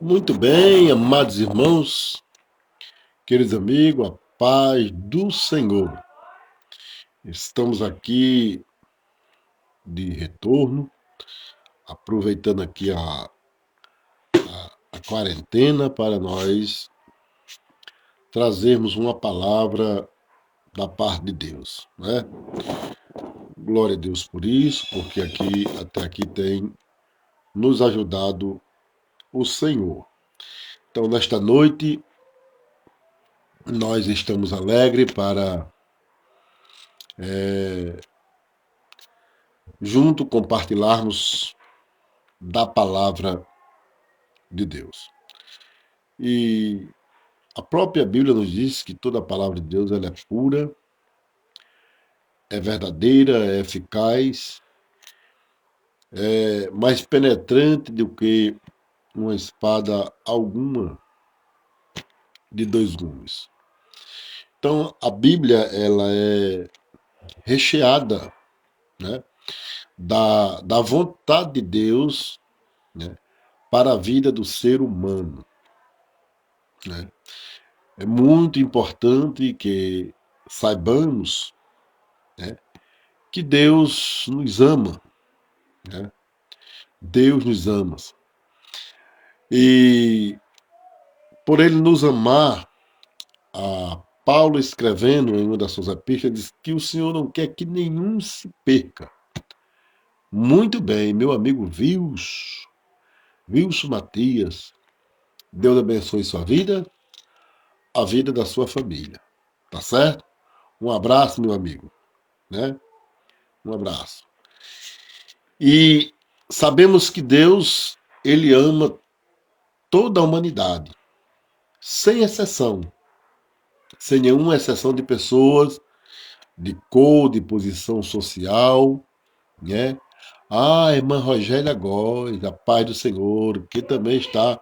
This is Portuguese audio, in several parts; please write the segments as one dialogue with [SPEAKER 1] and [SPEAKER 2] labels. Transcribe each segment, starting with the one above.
[SPEAKER 1] Muito bem, amados irmãos, queridos amigos, a paz do Senhor. Estamos aqui de retorno, aproveitando aqui a quarentena para nós trazermos uma palavra da parte de Deus, né? Glória a Deus por isso, porque até aqui tem nos ajudado o Senhor. Então, nesta noite, nós estamos alegres para junto compartilharmos da palavra de Deus. E a própria Bíblia nos diz que toda a palavra de Deus ela é pura, é verdadeira, é eficaz, é mais penetrante do que uma espada alguma de dois gumes. Então, a Bíblia ela é recheada, né, da vontade de Deus, né, para a vida do ser humano, né? É muito importante que saibamos, né, que Deus nos ama, né? Deus nos ama. E por ele nos amar, a Paulo escrevendo em uma das suas epístolas, diz que o Senhor não quer que nenhum se perca. Muito bem, meu amigo Wilson Matias, Deus abençoe sua vida, a vida da sua família. Tá certo? Um abraço, meu amigo, né? Um abraço. E sabemos que Deus, ele ama toda a humanidade, sem exceção, sem nenhuma exceção de pessoas, de cor, de posição social, né? Irmã Rogélia Góes, a paz do Senhor, que também está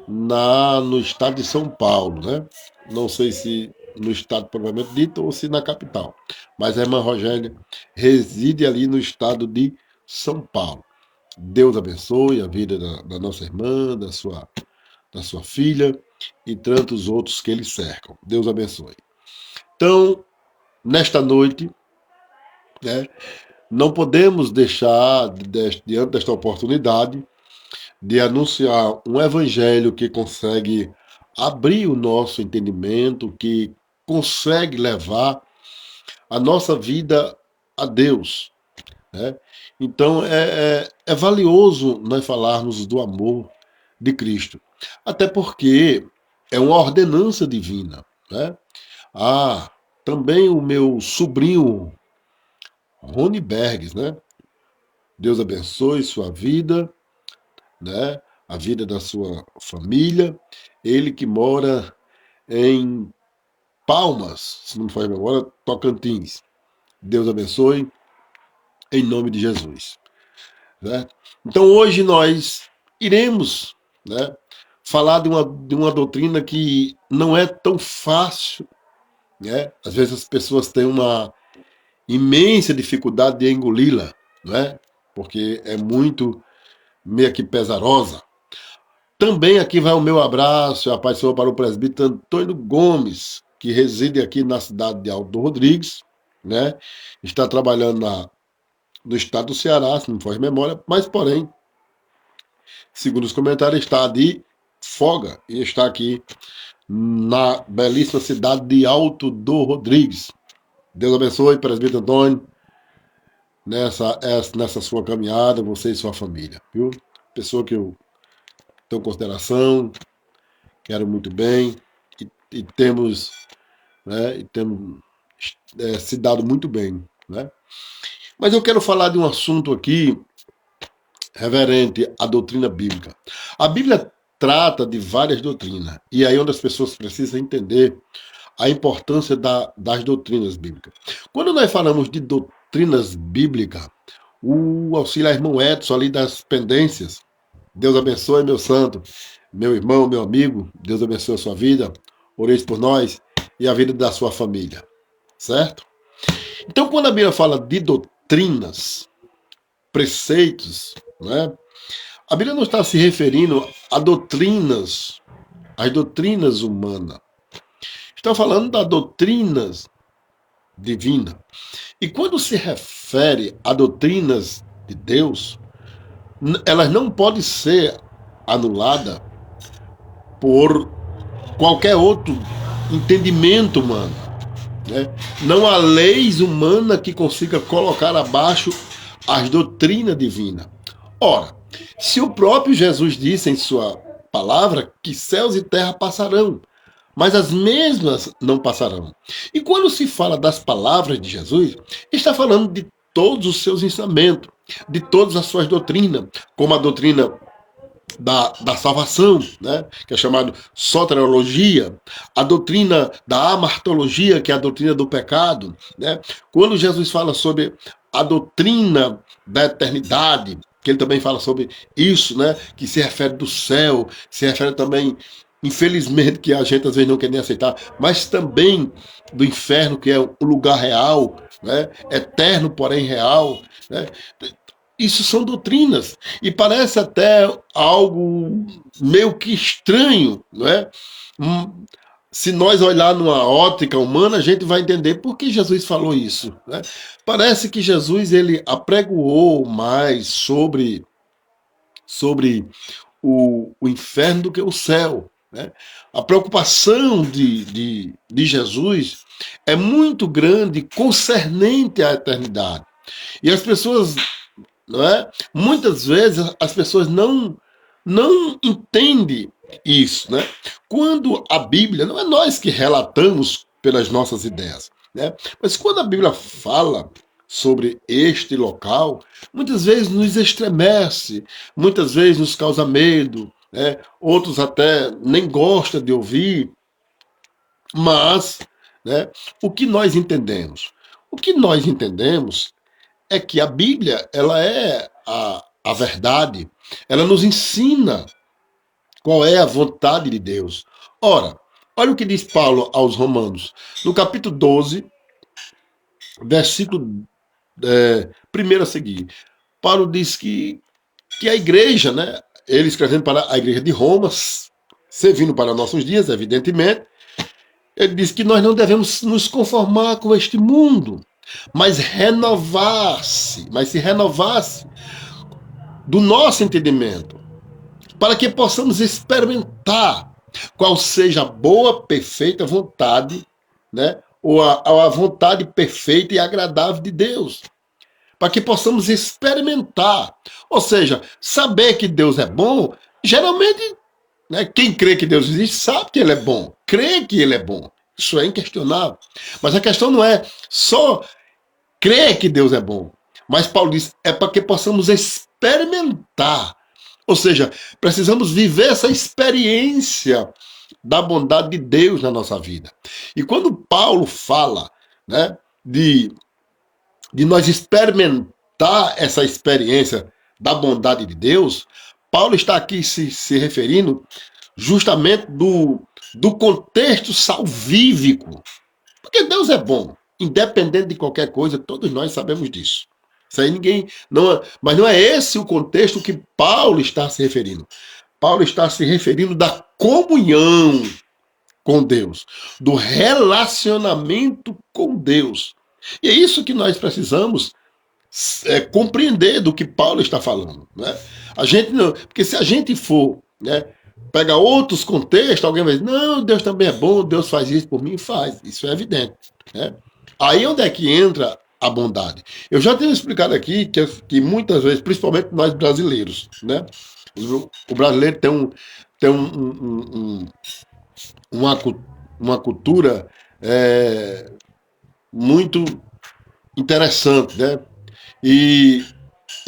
[SPEAKER 1] no estado de São Paulo, né? Não sei se no estado propriamente dito ou se na capital, mas a irmã Rogélia reside ali no estado de São Paulo. Deus abençoe a vida da nossa irmã, da sua filha e tantos outros que eles cercam. Deus abençoe. Então, nesta noite, né, não podemos deixar, diante desta oportunidade, de anunciar um evangelho que consegue abrir o nosso entendimento, que consegue levar a nossa vida a Deus, né? Então é valioso nós falarmos do amor de Cristo, até porque é uma ordenança divina, né? Também o meu sobrinho Rony Bergs, né? Deus abençoe sua vida, né? A vida da sua família. Ele que mora em Palmas, se não me falha a memória, Tocantins. Deus abençoe, em nome de Jesus. Né? Então hoje nós iremos, né, falar de uma doutrina que não é tão fácil. Né? Às vezes as pessoas têm uma imensa dificuldade de engoli-la, né? Porque é muito meio que pesarosa. Também aqui vai o meu abraço e a paz do Senhor para o presbítero Antônio Gomes, que reside aqui na cidade de Alto Rodrigues, né? Está trabalhando no estado do Ceará, se não me foge memória, mas porém, segundo os comentários, está de folga e está aqui na belíssima cidade de Alto do Rodrigues. Deus abençoe, presbítero Antônio, nessa sua caminhada, você e sua família, viu? Pessoa que eu tenho consideração, quero muito bem e temos, né, se dado muito bem, né? Mas eu quero falar de um assunto aqui reverente à doutrina bíblica. A Bíblia trata de várias doutrinas e aí é onde as pessoas precisam entender a importância das doutrinas bíblicas. Quando nós falamos de doutrinas bíblicas, o auxílio irmão Edson ali das pendências, Deus abençoe meu santo, meu irmão, meu amigo, Deus abençoe a sua vida, oreis por nós e a vida da sua família, certo? Então, quando a Bíblia fala de doutrinas, preceitos, né, A Bíblia não está se referindo a doutrinas, às doutrinas humanas. Está falando das doutrinas divinas. E quando se refere a doutrinas de Deus, elas não podem ser anuladas por qualquer outro entendimento humano. Né? Não há leis humanas que consiga colocar abaixo as doutrinas divinas. Ora, se o próprio Jesus disse em sua palavra que céus e terra passarão, mas as mesmas não passarão. E quando se fala das palavras de Jesus, está falando de todos os seus ensinamentos, de todas as suas doutrinas, como a doutrina da salvação, né? Que é chamado soteriologia, a doutrina da amartologia, que é a doutrina do pecado, né? Quando Jesus fala sobre a doutrina da eternidade, que ele também fala sobre isso, né? Que se refere do céu, se refere também, infelizmente, que a gente às vezes não quer nem aceitar, mas também do inferno, que é o lugar real, né? Eterno, porém real, né? Isso são doutrinas. E parece até algo meio que estranho, não é? Se nós olhar numa ótica humana, a gente vai entender por que Jesus falou isso. Né? Parece que Jesus ele apregoou mais sobre o inferno do que o céu. Né? A preocupação de Jesus é muito grande concernente à eternidade. E as pessoas, não é? Muitas vezes as pessoas não entendem isso, né? Quando a Bíblia, não é nós que relatamos pelas nossas ideias, né? Mas quando a Bíblia fala sobre este local, muitas vezes nos estremece, muitas vezes nos causa medo, né? Outros até nem gostam de ouvir, mas, né, o que nós entendemos? O que nós entendemos é que a Bíblia ela é a verdade, ela nos ensina qual é a vontade de Deus. Ora, olha o que diz Paulo aos Romanos, no capítulo 12, versículo 1 a seguir. Paulo diz que a igreja, né, ele escrevendo para a igreja de Roma, servindo para nossos dias, evidentemente, ele diz que nós não devemos nos conformar com este mundo, mas se renovasse do nosso entendimento, para que possamos experimentar qual seja a boa, perfeita vontade, né? Ou a vontade perfeita e agradável de Deus. Para que possamos experimentar. Ou seja, saber que Deus é bom, geralmente, né, quem crê que Deus existe sabe que ele é bom, crê que ele é bom. Isso é inquestionável. Mas a questão não é só crer que Deus é bom. Mas Paulo diz, é para que possamos experimentar. Ou seja, precisamos viver essa experiência da bondade de Deus na nossa vida. E quando Paulo fala, né, de nós experimentar essa experiência da bondade de Deus, Paulo está aqui se referindo justamente do contexto salvífico. Porque Deus é bom, independente de qualquer coisa, todos nós sabemos disso. Isso aí ninguém. Não, mas não é esse o contexto que Paulo está se referindo. Paulo está se referindo da comunhão com Deus, do relacionamento com Deus. E é isso que nós precisamos compreender do que Paulo está falando. Né? A gente não, porque se a gente for, né, pega outros contextos, alguém vai dizer, não, Deus também é bom, Deus faz isso por mim, faz. Isso é evidente. Né? Aí onde é que entra a bondade? Eu já tenho explicado aqui que muitas vezes, principalmente nós brasileiros, né? O brasileiro tem uma cultura muito interessante, né? E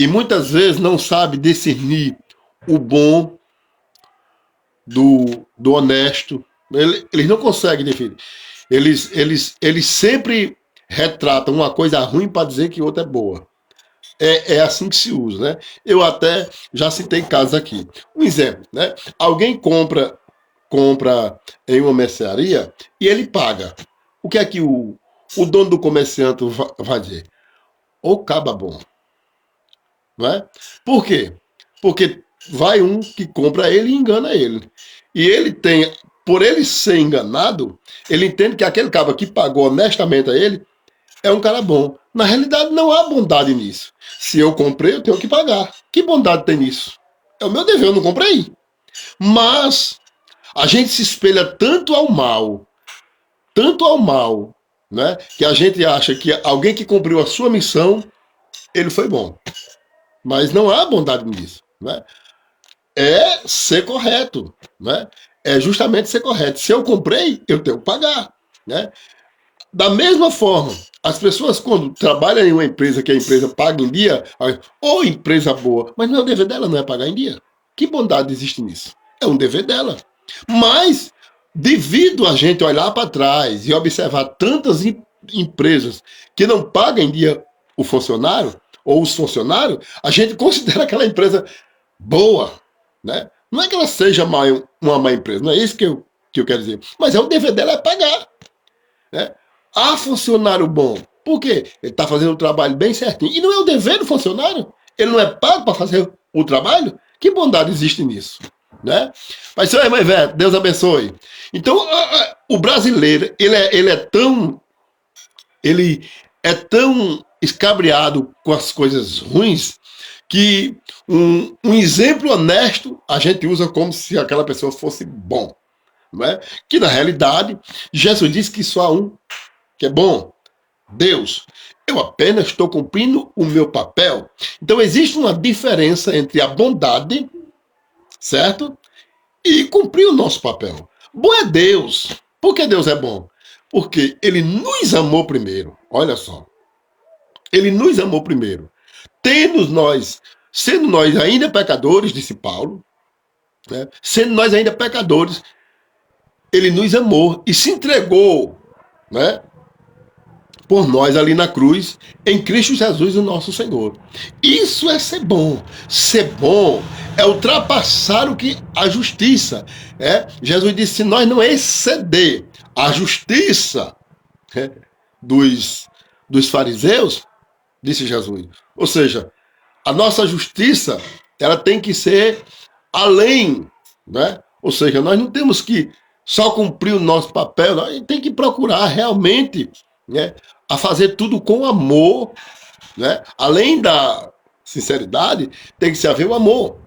[SPEAKER 1] muitas vezes não sabe discernir o bom do honesto. Eles não conseguem definir. Eles sempre retratam uma coisa ruim para dizer que outra é boa. É assim que se usa, né? Eu até já citei casos aqui. Um exemplo, né? Alguém compra em uma mercearia e ele paga. O que é que o dono do comerciante vai dizer? Ô caba bom. Não é? Por quê? Porque vai um que compra ele e engana ele. E ele tem, por ele ser enganado, ele entende que aquele cara que pagou honestamente a ele é um cara bom. Na realidade, não há bondade nisso. Se eu comprei, eu tenho que pagar. Que bondade tem nisso? É o meu dever, eu não comprei. Mas a gente se espelha tanto ao mal, né, que a gente acha que alguém que cumpriu a sua missão, ele foi bom. Mas não há bondade nisso. Né? É ser correto. Né? É justamente ser correto. Se eu comprei, eu tenho que pagar. Né? Da mesma forma, as pessoas quando trabalham em uma empresa que a empresa paga em dia, ou empresa boa, mas não é o dever dela, não é pagar em dia. Que bondade existe nisso? É um dever dela. Mas, devido a gente olhar para trás e observar tantas empresas que não pagam em dia o funcionário, ou os funcionários, a gente considera aquela empresa boa. Né? Não é que ela seja uma má empresa, não é isso que eu quero dizer. Mas é o dever dela é pagar. Né? Há funcionário bom. Por quê? Ele está fazendo o trabalho bem certinho. E não é o dever do funcionário? Ele não é pago para fazer o trabalho? Que bondade existe nisso? Né? Mas isso aí, mãe velha, Deus abençoe. Então, o brasileiro, ele é tão escabriado com as coisas ruins que um exemplo honesto a gente usa como se aquela pessoa fosse bom. Não é? Que na realidade, Jesus disse que só há um que é bom, Deus. Eu apenas estou cumprindo o meu papel. Então existe uma diferença entre a bondade, certo? E cumprir o nosso papel. Bom é Deus. Por que Deus é bom? Porque ele nos amou primeiro. Olha só. Ele nos amou primeiro. Sendo nós ainda pecadores, disse Paulo, né? Sendo nós ainda pecadores, ele nos amou e se entregou, né, por nós ali na cruz, em Cristo Jesus, o nosso Senhor. Isso é ser bom. Ser bom é ultrapassar o que a justiça. Jesus disse, se nós não exceder a justiça dos fariseus, disse Jesus. Ou seja, a nossa justiça, ela tem que ser além, né? Ou seja, nós não temos que só cumprir o nosso papel, nós temos que procurar realmente, né, a fazer tudo com amor, né? Além da sinceridade, tem que se haver o amor.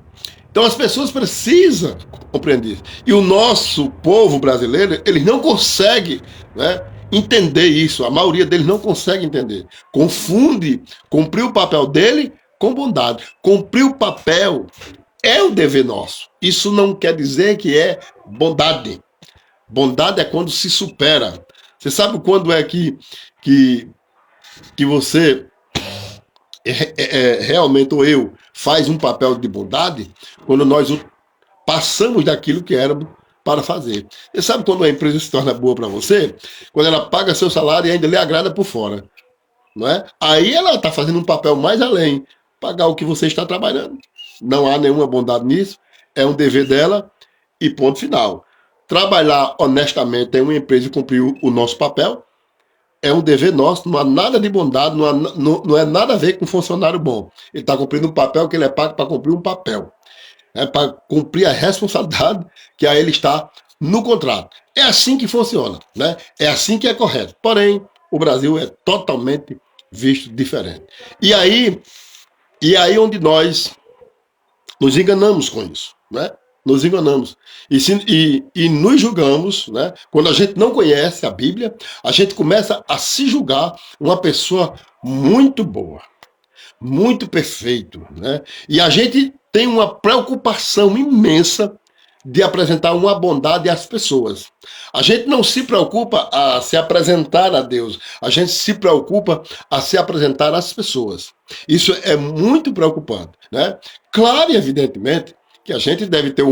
[SPEAKER 1] Então as pessoas precisam compreender isso. E o nosso povo brasileiro, eles não conseguem, né, entender isso. A maioria deles não consegue entender. Confunde cumprir o papel dele com bondade. Cumprir o papel é o dever nosso. Isso não quer dizer que é bondade. Bondade é quando se supera. Você sabe quando é que você realmente, ou eu, faz um papel de bondade? Quando nós passamos daquilo que éramos para fazer. Você sabe quando a empresa se torna boa para você? Quando ela paga seu salário e ainda lhe agrada por fora. Não é? Aí ela está fazendo um papel mais além. Pagar o que você está trabalhando. Não há nenhuma bondade nisso. É um dever dela e ponto final. Trabalhar honestamente em uma empresa e cumprir o nosso papel é um dever nosso, não há nada de bondade, não é nada a ver com um funcionário bom. Ele está cumprindo um papel que ele é pago para cumprir um papel. Para cumprir a responsabilidade que a ele está no contrato. É assim que funciona, né? É assim que é correto. Porém, o Brasil é totalmente visto diferente. E aí onde nós nos enganamos com isso, né? Nos enganamos e nos julgamos, né? Quando a gente não conhece a Bíblia, a gente começa a se julgar uma pessoa muito boa, muito perfeito, né? E a gente tem uma preocupação imensa de apresentar uma bondade às pessoas. A gente não se preocupa a se apresentar a Deus, a gente se preocupa a se apresentar às pessoas. Isso é muito preocupante, né? Claro e evidentemente que a gente deve ter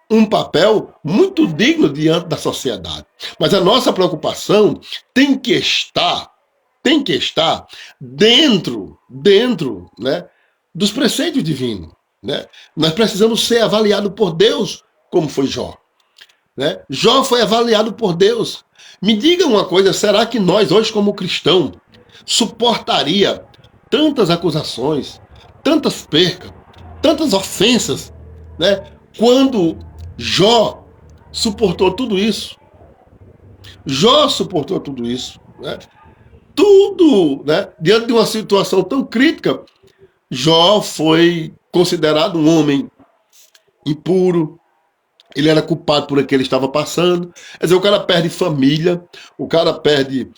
[SPEAKER 1] um papel muito digno diante da sociedade. Mas a nossa preocupação tem que estar dentro, né, dos preceitos divinos. Né? Nós precisamos ser avaliados por Deus, como foi Jó. Né? Jó foi avaliado por Deus. Me diga uma coisa, será que nós hoje como cristãos suportaria tantas acusações, tantas percas, tantas ofensas né? Quando Jó suportou tudo isso, né? Tudo, né? Diante de uma situação tão crítica, Jó foi considerado um homem impuro, ele era culpado por aquilo que ele estava passando. Quer dizer, o cara perde família, o cara perde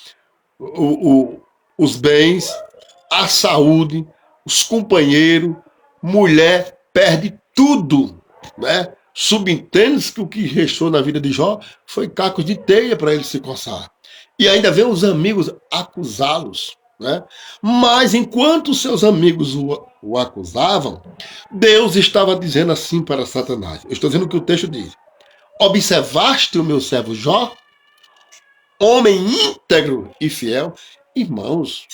[SPEAKER 1] os bens, a saúde, os companheiros, mulher, perde tudo, né? Subentende-se que o que restou na vida de Jó foi cacos de teia para ele se coçar. E ainda vê os amigos acusá-los, né? Mas enquanto seus amigos o acusavam, Deus estava dizendo assim para Satanás. Eu estou dizendo o que o texto diz. Observaste o meu servo Jó, homem íntegro e fiel? Irmãos,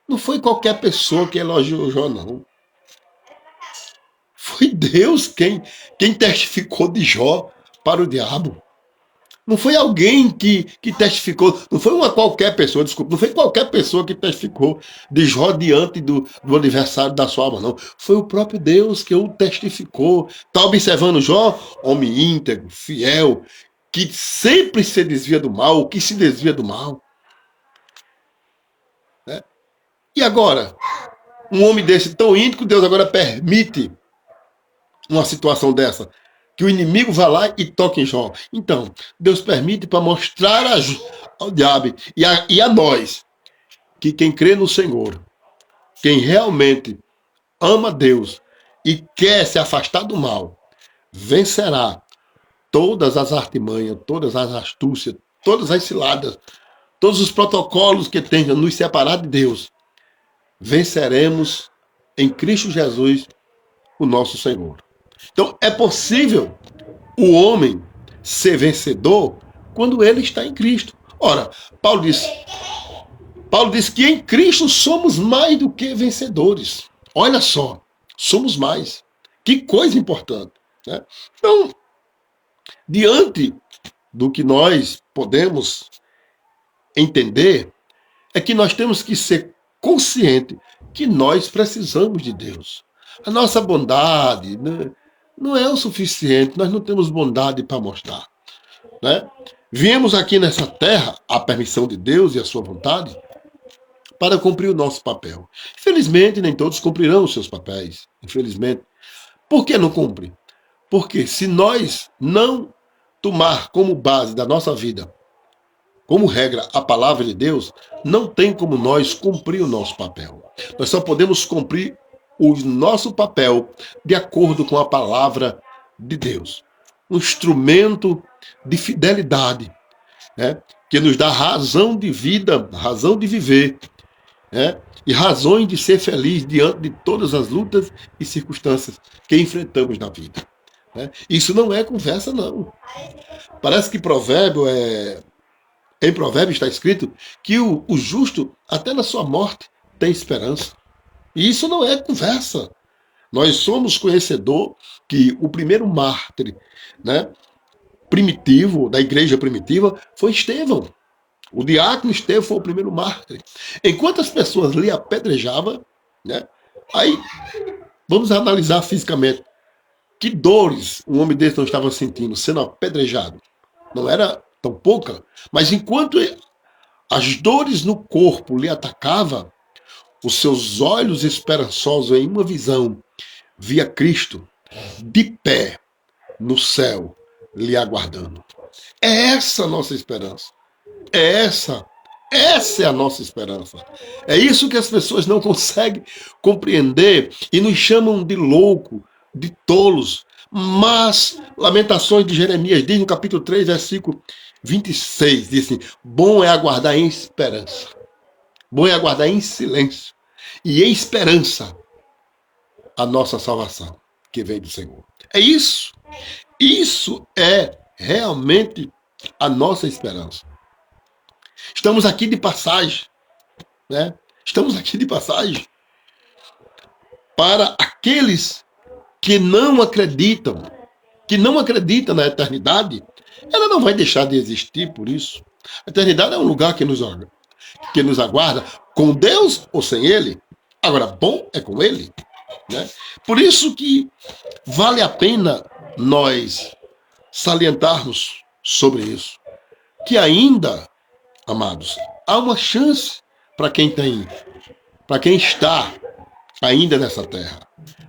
[SPEAKER 1] não foi qualquer pessoa que elogiou Jó, não. Foi Deus quem testificou de Jó para o diabo. Não foi alguém que testificou, não foi uma qualquer pessoa, desculpa, não foi qualquer pessoa que testificou de Jó diante do aniversário da sua alma, não. Foi o próprio Deus que o testificou. Está observando Jó, homem íntegro, fiel, que sempre se desvia do mal, que se desvia do mal. Né? E agora, um homem desse tão íntegro, Deus agora permite uma situação dessa, que o inimigo vá lá e toque em Jó. Então, Deus permite para mostrar ao diabo e a nós que quem crê no Senhor, quem realmente ama Deus e quer se afastar do mal, vencerá todas as artimanhas, todas as astúcias, todas as ciladas, todos os protocolos que tentam nos separar de Deus. Venceremos em Cristo Jesus, o nosso Senhor. Então, é possível o homem ser vencedor quando ele está em Cristo. Ora, Paulo diz que em Cristo somos mais do que vencedores. Olha só, somos mais. Que coisa importante. Né? Então, diante do que nós podemos entender, é que nós temos que ser conscientes que nós precisamos de Deus. A nossa bondade, né, não é o suficiente, nós não temos bondade para mostrar. Né? Viemos aqui nessa terra, a permissão de Deus e a sua vontade, para cumprir o nosso papel. Infelizmente, nem todos cumprirão os seus papéis. Infelizmente. Por que não cumpre? Porque se nós não tomar como base da nossa vida, como regra, a palavra de Deus, não tem como nós cumprir o nosso papel. Nós só podemos cumprir o nosso papel de acordo com a palavra de Deus. Um instrumento de fidelidade, né, que nos dá razão de vida, razão de viver, né, e razões de ser feliz diante de todas as lutas e circunstâncias que enfrentamos na vida. Né. Isso não é conversa, não. Parece que em Provérbio está escrito que o justo, até na sua morte, tem esperança. E isso não é conversa. Nós somos conhecedor que o primeiro mártir, né, primitivo, da igreja primitiva, foi Estevão. O diácono Estevão foi o primeiro mártir. Enquanto as pessoas lhe apedrejavam, né, aí vamos analisar fisicamente que dores um homem desse não estava sentindo, sendo apedrejado. Não era tão pouca, mas enquanto as dores no corpo lhe atacavam, os seus olhos esperançosos em uma visão via Cristo de pé no céu lhe aguardando. É essa a nossa esperança. Essa é a nossa esperança. É isso que as pessoas não conseguem compreender e nos chamam de louco, de tolos. Mas Lamentações de Jeremias diz no capítulo 3, versículo 26, diz assim: bom é aguardar em esperança. Bom é aguardar em silêncio e em esperança a nossa salvação, que vem do Senhor. É isso. Isso é realmente a nossa esperança. Estamos aqui de passagem, né? Estamos aqui de passagem para aqueles que não acreditam na eternidade. Ela não vai deixar de existir por isso. A eternidade é um lugar que nos aguarda, com Deus ou sem Ele. Agora, bom é com Ele. né? Por isso que vale a pena nós salientarmos sobre isso, que ainda, amados, há uma chance para quem está ainda nessa terra,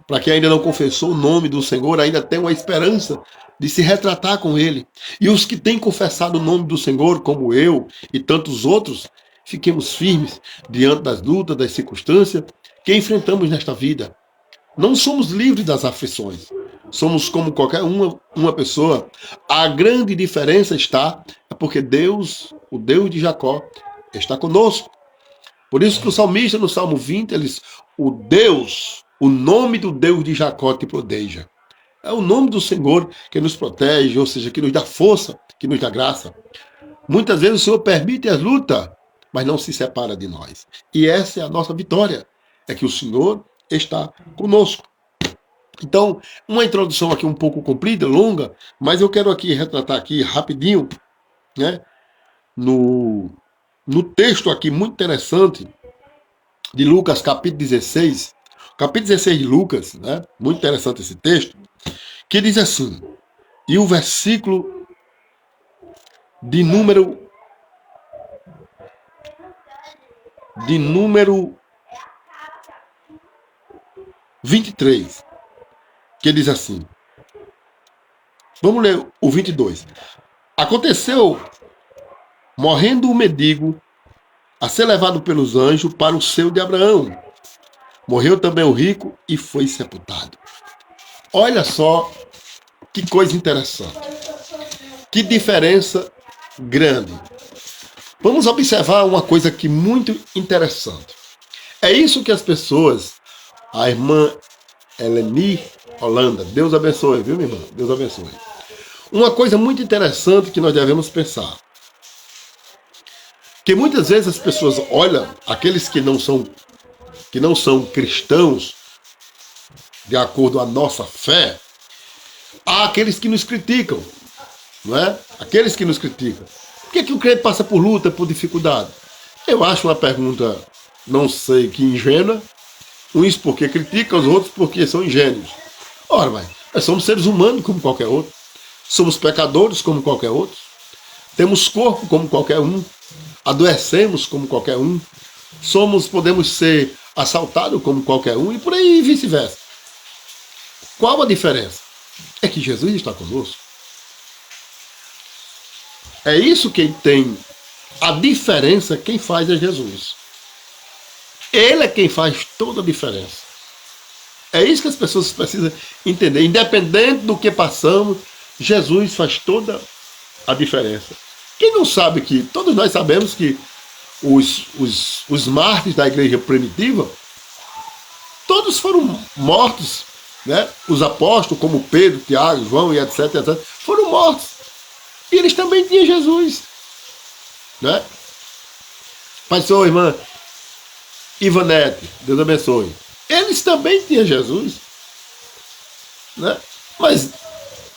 [SPEAKER 1] para quem ainda não confessou o nome do Senhor, ainda tem uma esperança de se retratar com Ele. E os que têm confessado o nome do Senhor, como eu e tantos outros, fiquemos firmes diante das lutas, das circunstâncias que enfrentamos nesta vida. Não somos livres das aflições. Somos como qualquer uma pessoa. A grande diferença está é porque Deus, o Deus de Jacó, está conosco. Por isso que o salmista no Salmo 20, ele diz, o nome do Deus de Jacó te proteja. É o nome do Senhor que nos protege, ou seja, que nos dá força, que nos dá graça. Muitas vezes o Senhor permite as lutas, mas não se separa de nós. E essa é a nossa vitória, é que o Senhor está conosco. Então, uma introdução aqui um pouco comprida, longa, mas eu quero aqui retratar aqui rapidinho, né, no texto aqui muito interessante de Lucas, capítulo 16. Capítulo 16 de Lucas, né, muito interessante esse texto, que diz assim, e o versículo de número 23, que diz assim, vamos ler o 22. Aconteceu, morrendo o mendigo, a ser levado pelos anjos para o seio de Abraão. Morreu também o rico e foi sepultado. Olha só que coisa interessante. Que diferença grande. Vamos observar uma coisa aqui muito interessante. É isso que as pessoas, a irmã Eleni Holanda, Deus abençoe, viu, minha irmã? Deus abençoe. Uma coisa muito interessante que nós devemos pensar. Que muitas vezes as pessoas olham, aqueles que não são cristãos, de acordo com a nossa fé, há aqueles que nos criticam, não é? Aqueles que nos criticam. Por que o crente passa por luta, por dificuldade? Eu acho uma pergunta, não sei que ingênua, uns porque criticam, os outros porque são ingênuos. Ora, mas nós somos seres humanos como qualquer outro, somos pecadores como qualquer outro, temos corpo como qualquer um, adoecemos como qualquer um, podemos ser assaltados como qualquer um e por aí vice-versa. Qual a diferença? É que Jesus está conosco. É isso que tem a diferença, quem faz é Jesus. Ele é quem faz toda a diferença. É isso que as pessoas precisam entender. Independente do que passamos, Jesus faz toda a diferença. Quem não sabe que, todos nós sabemos que os mártires da igreja primitiva, todos foram mortos, né? Os apóstolos, como Pedro, Tiago, João e etc, foram mortos. E eles também tinham Jesus, né? Pastor, irmã Ivanete, Deus abençoe. Eles também tinham Jesus, né? Mas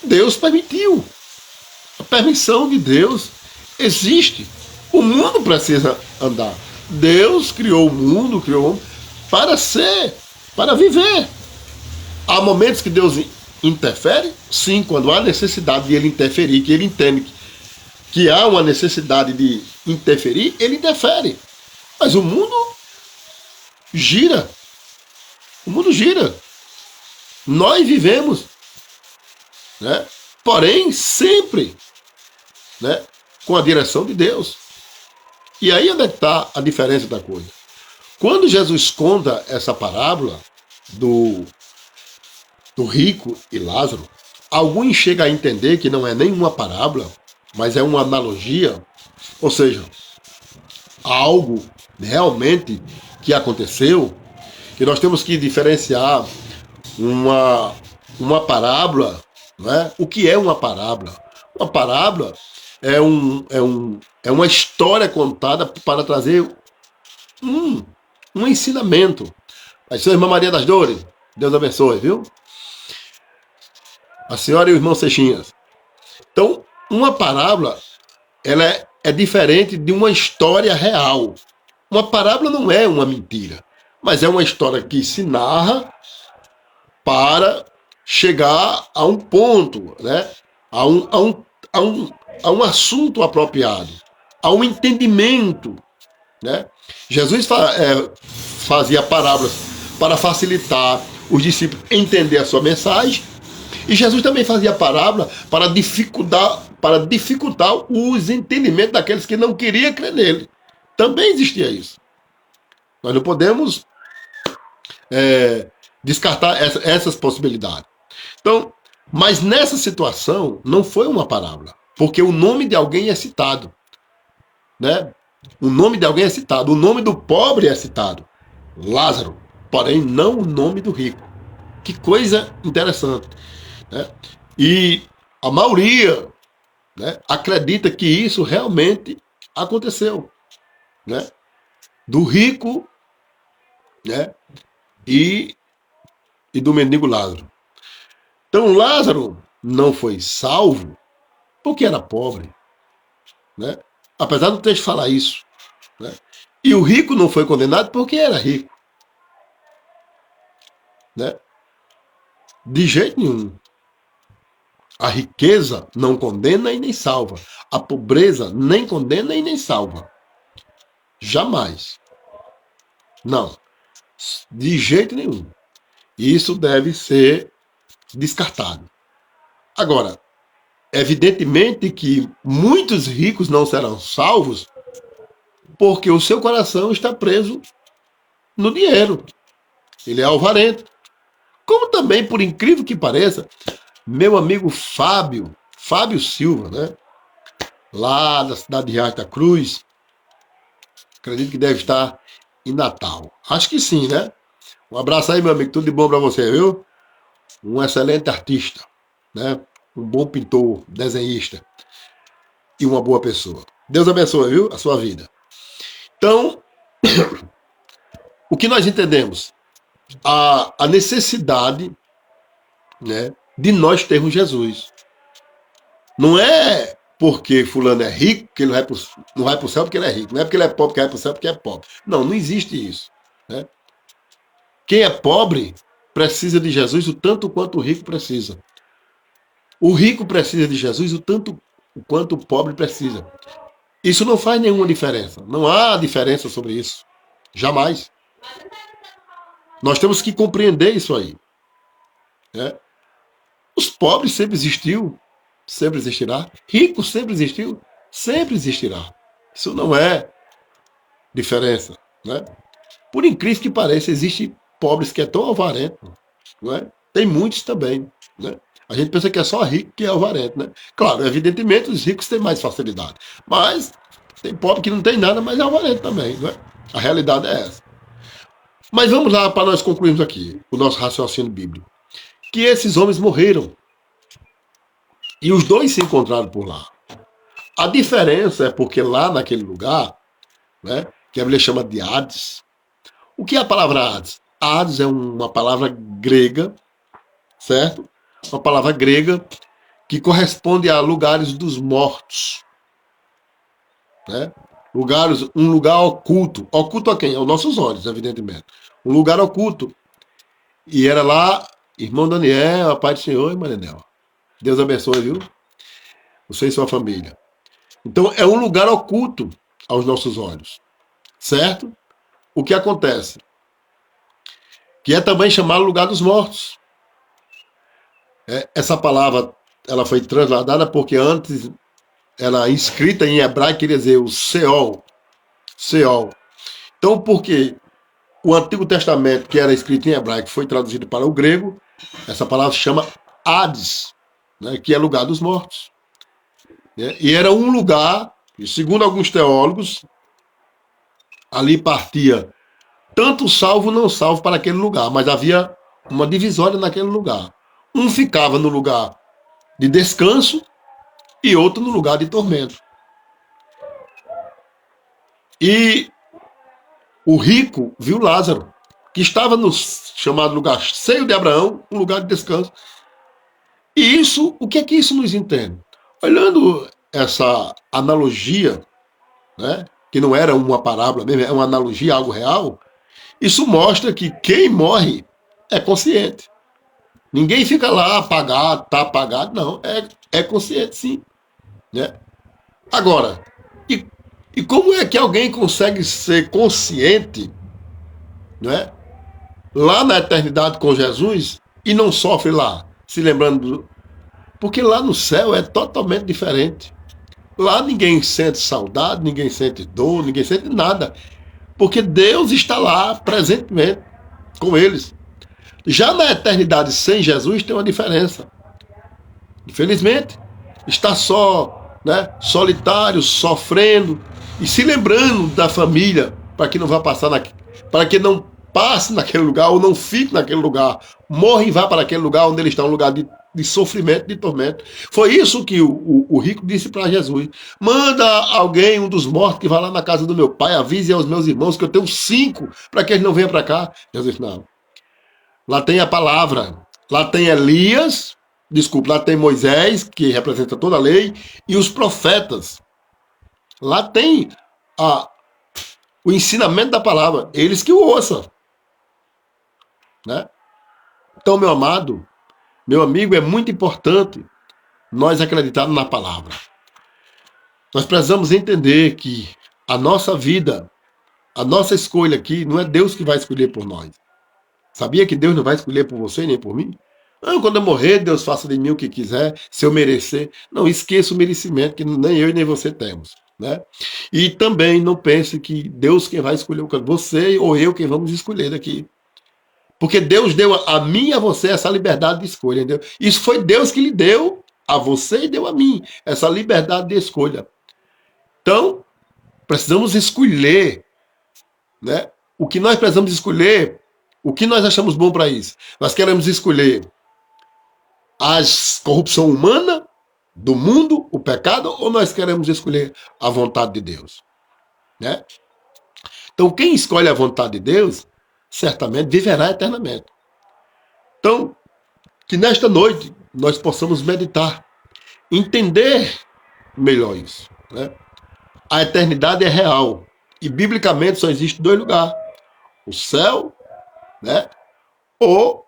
[SPEAKER 1] Deus permitiu. A permissão de Deus existe. O mundo precisa andar. Deus criou o mundo, criou o homem para viver. Há momentos que Deus interfere? Sim, quando há necessidade de ele interferir, que ele entende que há uma necessidade de interferir, ele interfere. Mas o mundo gira. O mundo gira. Nós vivemos, né? Porém, sempre, né, com a direção de Deus. E aí onde é que está a diferença da coisa? Quando Jesus conta essa parábola do rico e Lázaro, alguns chegam a entender que não é nenhuma parábola, mas é uma analogia, ou seja, algo realmente que aconteceu, que nós temos que diferenciar uma parábola, não é? O que é uma parábola? Uma parábola é uma história contada para trazer um ensinamento. A senhora irmã Maria das Dores, Deus abençoe, viu? A senhora e o irmão Seixinhas. Então, uma parábola, ela é diferente de uma história real. Uma parábola não é uma mentira, mas é uma história que se narra para chegar a um ponto, né? a, um, a, um, a, um, a um assunto apropriado, a um entendimento. Né? Jesus fazia parábolas para facilitar os discípulos entender a sua mensagem, e Jesus também fazia parábola para dificultar os entendimentos daqueles que não queriam crer nele. Também existia isso. Nós não podemos descartar essas possibilidades. Então, mas nessa situação não foi uma parábola, porque o nome de alguém é citado, né? O nome de alguém é citado, o nome do pobre é citado, Lázaro, porém não o nome do rico. Que coisa interessante, né? E a maioria, né, acredita que isso realmente aconteceu, né? Do rico, né, e do mendigo Lázaro. Então Lázaro não foi salvo porque era pobre, né? Apesar do texto falar isso, né? E o rico não foi condenado porque era rico, né? De jeito nenhum. A riqueza não condena e nem salva. A pobreza nem condena e nem salva. Jamais. Não. De jeito nenhum. Isso deve ser descartado. Agora, evidentemente que muitos ricos não serão salvos porque o seu coração está preso no dinheiro. Ele é alvarento. Como também, por incrível que pareça, meu amigo Fábio Silva, né? Lá da cidade de Riacho da Cruz, acredito que deve estar em Natal. Acho que sim, né? Um abraço aí, meu amigo. Tudo de bom para você, viu? Um excelente artista, né? Um bom pintor, desenhista e uma boa pessoa. Deus abençoe, viu? A sua vida. Então, o que nós entendemos? A necessidade, né, de nós termos Jesus. Não é porque fulano é rico que ele não vai para o céu porque ele é rico. Não é porque ele é pobre que vai para o céu porque é pobre. Não, não existe isso, né? Quem é pobre precisa de Jesus o tanto quanto o rico precisa. O rico precisa de Jesus o tanto quanto o pobre precisa. Isso não faz nenhuma diferença. Não há diferença sobre isso. Jamais. Nós temos que compreender isso aí, né? Os pobres sempre existiu, sempre existirá. Rico sempre existiu, sempre existirá. Isso não é diferença, né? Por incrível que pareça, existem pobres que é tão avarento, não é? Tem muitos também, né? A gente pensa que é só rico que é avarento, né? Claro, evidentemente os ricos têm mais facilidade, mas tem pobre que não tem nada, mas é avarento também, não é? A realidade é essa. Mas vamos lá para nós concluirmos aqui o nosso raciocínio bíblico. Que esses homens morreram e os dois se encontraram por lá. A diferença é porque lá naquele lugar, né, que a Bíblia chama de Hades. O que é a palavra Hades? Hades é uma palavra grega, certo? Uma palavra grega que corresponde a lugares dos mortos, né? Um lugar oculto. Oculto a quem? Aos nossos olhos, evidentemente. Um lugar oculto. E era lá, irmão Daniel, a paz do Senhor e Marinel. Deus abençoe, viu? Você e sua família. Então, é um lugar oculto aos nossos olhos, certo? O que acontece? Que é também chamado lugar dos mortos. Essa palavra ela foi transladada porque antes ela escrita em hebraico queria dizer o Seol. Seol. Então, porque o Antigo Testamento, que era escrito em hebraico, foi traduzido para o grego, essa palavra se chama Hades, né, que é lugar dos mortos. Né? E era um lugar, e segundo alguns teólogos, ali partia tanto salvo não salvo para aquele lugar, mas havia uma divisória naquele lugar. Um ficava no lugar de descanso e outro no lugar de tormento. E o rico viu Lázaro, que estava no chamado lugar seio de Abraão, um lugar de descanso. E isso, o que é que isso nos entende? Olhando essa analogia, né, que não era uma parábola mesmo, é uma analogia, algo real, isso mostra que quem morre é consciente. Ninguém fica lá apagado, tá apagado, não. É consciente, sim. Né? Agora, e, e como é que alguém consegue ser consciente, não é? Lá na eternidade com Jesus e não sofre lá, se lembrando porque lá no céu é totalmente diferente. Lá ninguém sente saudade, ninguém sente dor, ninguém sente nada, porque Deus está lá presentemente com eles. Já na eternidade sem Jesus tem uma diferença. Infelizmente, está só, né, solitário, sofrendo e se lembrando da família para que não vá passar para que não passe naquele lugar ou não fique naquele lugar, morra e vá para aquele lugar onde ele está, um lugar de sofrimento, de tormento. Foi isso que o rico disse para Jesus: manda alguém, um dos mortos, que vá lá na casa do meu pai, avise aos meus irmãos que eu tenho 5 para que eles não venham para cá. Jesus, não. Lá tem a palavra, lá tem Elias, desculpa, lá tem Moisés, que representa toda a lei, e os profetas. Lá tem o ensinamento da palavra, eles que o ouçam. Né? Então, meu amado, meu amigo, é muito importante nós acreditarmos na palavra. Nós precisamos entender que a nossa vida, a nossa escolha aqui, não é Deus que vai escolher por nós. Sabia que Deus não vai escolher por você nem por mim? Não, quando eu morrer, Deus faça de mim o que quiser, se eu merecer. Não, esqueça o merecimento que nem eu e nem você temos. Né? E também não pense que Deus quem vai escolher, você ou eu quem vamos escolher daqui. Porque Deus deu a mim e a você essa liberdade de escolha. Entendeu? Isso foi Deus que lhe deu a você e deu a mim essa liberdade de escolha. Então, precisamos escolher, né? O que nós precisamos escolher, o que nós achamos bom para isso. Nós queremos escolher a corrupção humana do mundo, o pecado, ou nós queremos escolher a vontade de Deus? Né? Então, quem escolhe a vontade de Deus, certamente viverá eternamente. Então, que nesta noite nós possamos meditar, entender melhor isso. Né? A eternidade é real. E, biblicamente, só existe 2 lugares. O céu, né? Ou,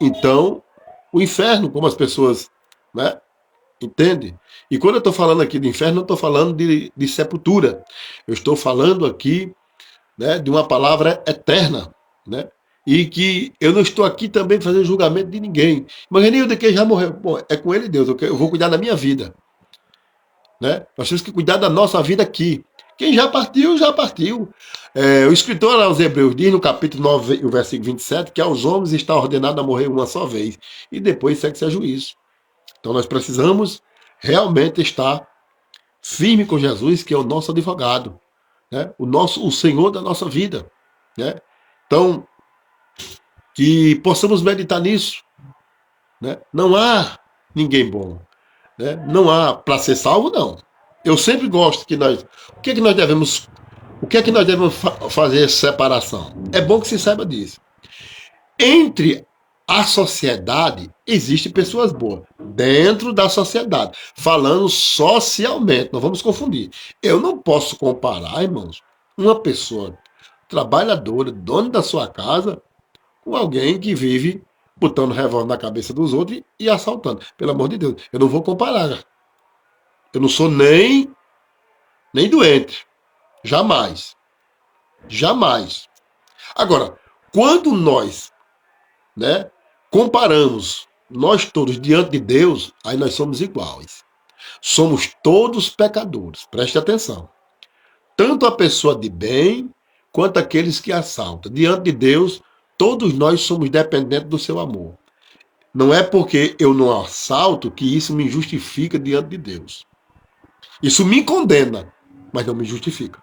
[SPEAKER 1] então, o inferno, como as pessoas, né? Entende? E quando eu estou falando aqui de inferno, não estou falando de sepultura. Eu estou falando aqui, né, de uma palavra eterna. Né? E que eu não estou aqui também fazendo julgamento de ninguém. Mas Renildo, que já morreu. Bom, é com ele Deus. Eu vou cuidar da minha vida. Né? Nós temos que cuidar da nossa vida aqui. Quem já partiu, já partiu. O escritor aos Hebreus diz no capítulo 9, o versículo 27, que aos homens está ordenado a morrer uma só vez. E depois segue-se a juízo. Então nós precisamos realmente estar firme com Jesus, que é o nosso advogado, né? O Senhor da nossa vida. Né? Então, que possamos meditar nisso. Né? Não há ninguém bom. Né? Não há para ser salvo, não. Eu sempre gosto que nós... O que é que nós devemos fazer separação? É bom que se saiba disso. Entre a sociedade, existem pessoas boas. Dentro da sociedade. Falando socialmente, não vamos confundir. Eu não posso comparar, irmãos, uma pessoa trabalhadora, dona da sua casa, com alguém que vive botando revólver na cabeça dos outros e assaltando. Pelo amor de Deus, eu não vou comparar. Eu não sou nem doente. Jamais. Jamais. Agora, quando nós, né, comparamos nós todos diante de Deus, aí nós somos iguais. Somos todos pecadores. Preste atenção. Tanto a pessoa de bem, quanto aqueles que assaltam. Diante de Deus, todos nós somos dependentes do seu amor. Não é porque eu não assalto que isso me justifica diante de Deus. Isso me condena, mas não me justifica.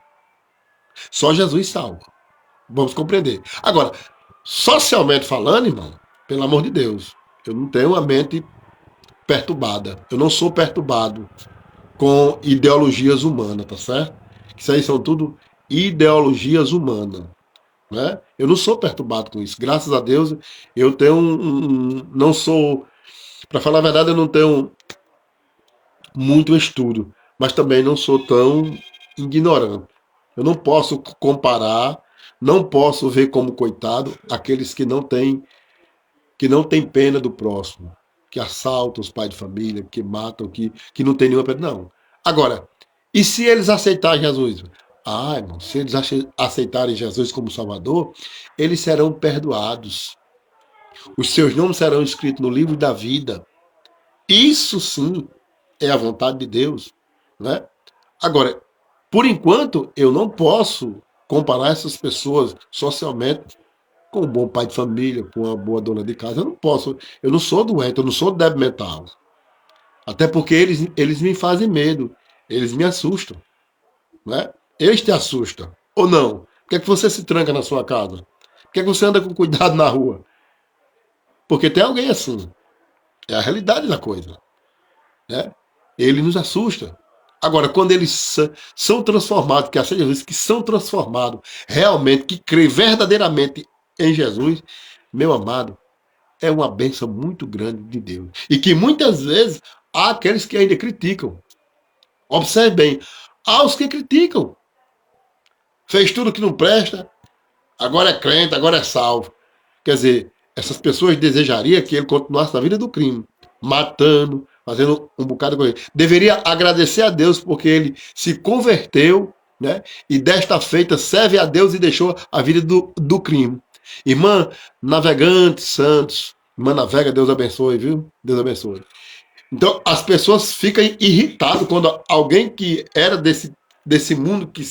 [SPEAKER 1] Só Jesus salva. Vamos compreender. Agora, socialmente falando, irmão, pelo amor de Deus, eu não tenho a mente perturbada. Eu não sou perturbado com ideologias humanas, tá certo? Isso aí são tudo ideologias humanas. Né? Eu não sou perturbado com isso. Graças a Deus, eu tenho não sou... Para falar a verdade, eu não tenho muito estudo, mas também não sou tão ignorante. Eu não posso comparar, não posso ver como coitado aqueles que não têm que não tem pena do próximo, que assaltam os pais de família, que matam, que não tem nenhuma pena. Não. Agora, e se eles aceitarem Jesus? Ah, irmão, se eles aceitarem Jesus como Salvador, eles serão perdoados. Os seus nomes serão escritos no livro da vida. Isso sim é a vontade de Deus, né? Agora, por enquanto, eu não posso comparar essas pessoas socialmente com um bom pai de família, com uma boa dona de casa. Eu não posso, eu não sou doente, eu não sou débil mental. Até porque eles me fazem medo, eles me assustam, né? Eles te assustam, ou não? Por que é que você se tranca na sua casa? Por que é que você anda com cuidado na rua? Porque tem alguém assim. É a realidade da coisa, né? Ele nos assusta. Agora, quando eles são transformados, que aceitam Jesus, que são transformados realmente, que creem verdadeiramente em Jesus, meu amado, é uma bênção muito grande de Deus. E que muitas vezes há aqueles que ainda criticam. Observe bem, há os que criticam. Fez tudo que não presta, agora é crente, agora é salvo. Quer dizer, essas pessoas desejariam que ele continuasse na vida do crime, matando, fazendo um bocado de coisa. Deveria agradecer a Deus porque ele se converteu, né? E desta feita serve a Deus e deixou a vida do crime. Irmã Navegante Santos, irmã Navega, Deus abençoe, viu? Deus abençoe. Então, as pessoas ficam irritadas quando alguém que era desse mundo, que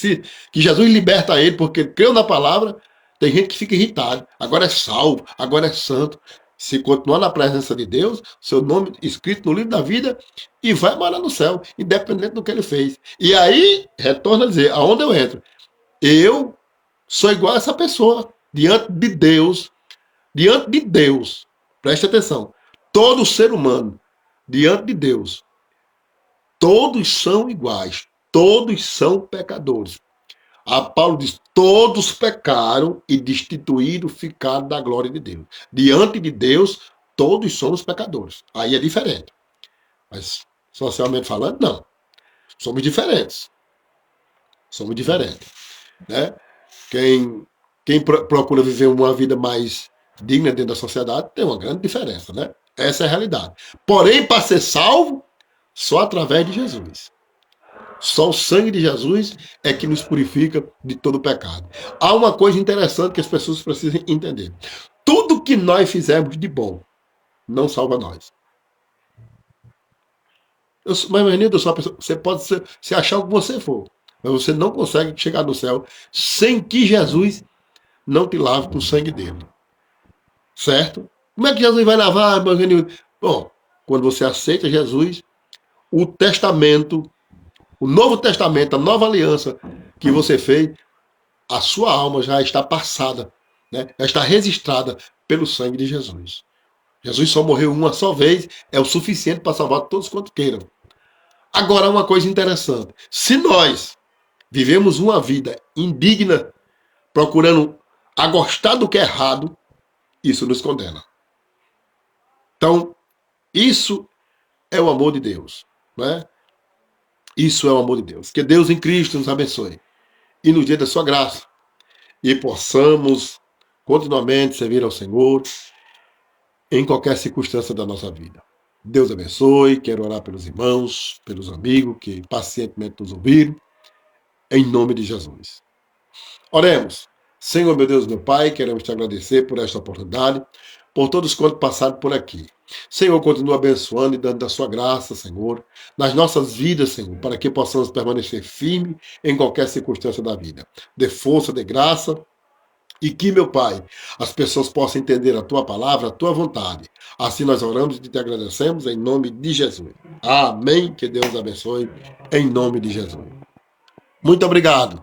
[SPEAKER 1] Jesus liberta ele porque ele creu na palavra, tem gente que fica irritada. Agora é salvo, agora é santo. Se continuar na presença de Deus, seu nome escrito no livro da vida e vai morar no céu, independente do que ele fez. E aí, retorna a dizer, aonde eu entro? Eu sou igual a essa pessoa, diante de Deus, preste atenção, todo ser humano, diante de Deus, todos são iguais, todos são pecadores. A Paulo diz, todos pecaram e destituíram ficaram da glória de Deus. Diante de Deus, todos somos pecadores. Aí é diferente. Mas, socialmente falando, não. Somos diferentes. Somos diferentes. Né? Quem procura viver uma vida mais digna dentro da sociedade tem uma grande diferença, né? Essa é a realidade. Porém, para ser salvo, só através de Jesus. Só o sangue de Jesus é que nos purifica de todo pecado. Há uma coisa interessante que as pessoas precisam entender. Tudo que nós fizermos de bom não salva nós. Mas, menino, você pode se achar o que você for, mas você não consegue chegar no céu sem que Jesus não te lave com o sangue dele. Certo? Como é que Jesus vai lavar, meu menino? Bom, quando você aceita Jesus, o testamento, o Novo Testamento, a nova aliança que você fez, a sua alma já está passada, né? Já está registrada pelo sangue de Jesus. Jesus só morreu uma só vez, é o suficiente para salvar todos quanto queiram. Agora, uma coisa interessante. Se nós vivemos uma vida indigna, procurando a gostar do que é errado, isso nos condena. Então, isso é o amor de Deus, né? Isso é o amor de Deus. Que Deus em Cristo nos abençoe. E no dia da sua graça. E possamos continuamente servir ao Senhor em qualquer circunstância da nossa vida. Deus abençoe. Quero orar pelos irmãos, pelos amigos que pacientemente nos ouviram. Em nome de Jesus. Oremos. Senhor, meu Deus, meu Pai, queremos te agradecer por esta oportunidade, por todos quantos passaram por aqui. Senhor, continua abençoando e dando da sua graça, Senhor, nas nossas vidas, Senhor, para que possamos permanecer firmes em qualquer circunstância da vida. Dê força, dê graça, e que, meu Pai, as pessoas possam entender a tua palavra, a tua vontade. Assim nós oramos e te agradecemos em nome de Jesus. Amém. Que Deus abençoe em nome de Jesus. Muito obrigado.